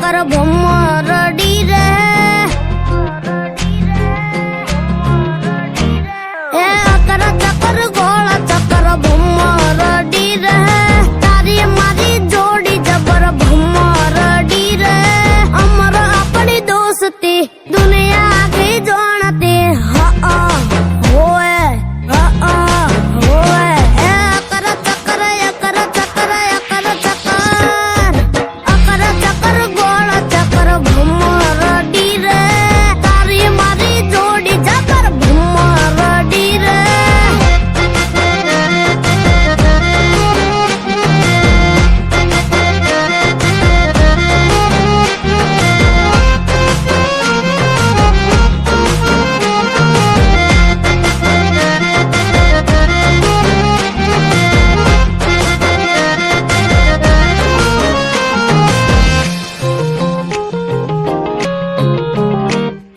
चक्कर भमरडी रे ए अकर चक्कर गोल चक्कर भमरडी रे तारी मारी जोड़ी जबर भमरडी रे अमर अपनी दोस्ती दुनिया की जानती होए होए ए अकर चक्कर गोल चक्कर भमरडी रे तारी मारी जोड़ी जबर भमरडी रे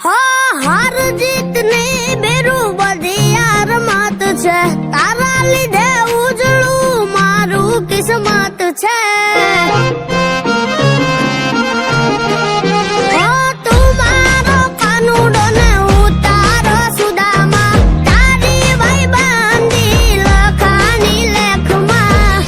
हार जीतने बेरू बधी यार मात छे तारा लीधे उजळू मारू किस्मत छे તું મારો કાનુડો ને ઉતારો સુદામા તારી ભાઈબંધી લખાની લેખમાં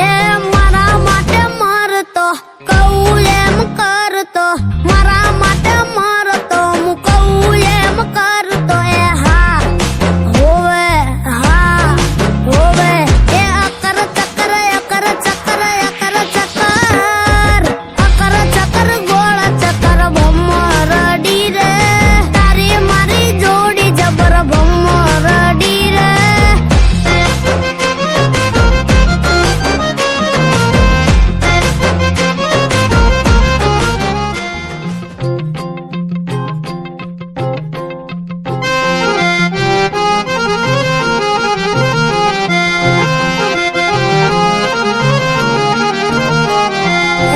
એ મારા માટે મરતો કહું એમ કરતો મારા માટે મરતો હું કહું એમ કરતો એ હા હોવે એ અકર ચક્કર ગોળ ચક્કર ભમરડી રે તારી મારી જોડી જબર ભમરડી રે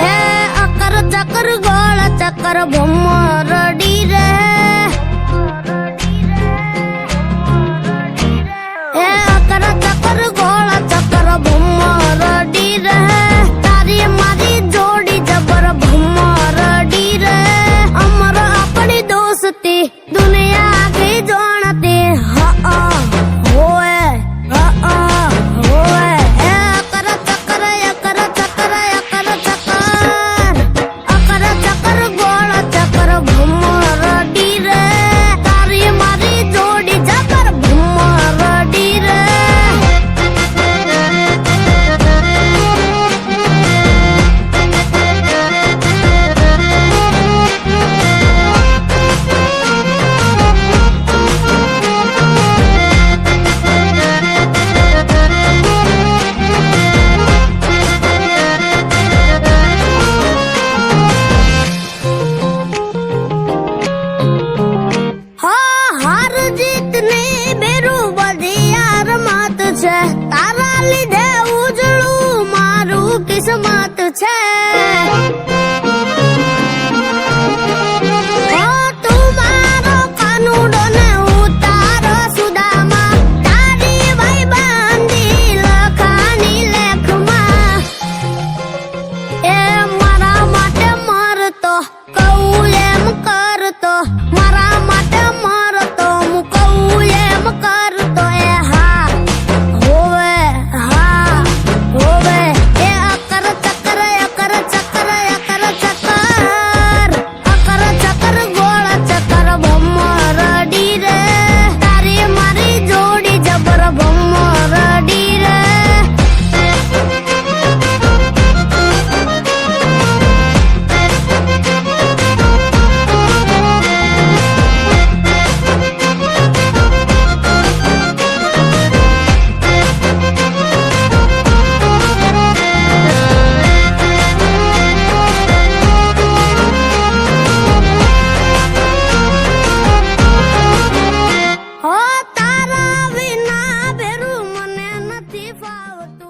હે અકર ચક્કર ગોળ ચક્કર ભમરડી રે હે અકર ચક્કર ગોળ ચક્કર ભમરડી રે તારી મારી જોડી જબર ભમરડી રે અમર આપણી દોસ્તી દુનિયા की जानती होए ए अकर चक्कर गोल चक्कर भमरडी रे तारी मारी जोड़ी जबर भमरडी रे हार जीतने बेरू बधी यार मात छे तारा लीधे उजळू मारू किस्मत छे।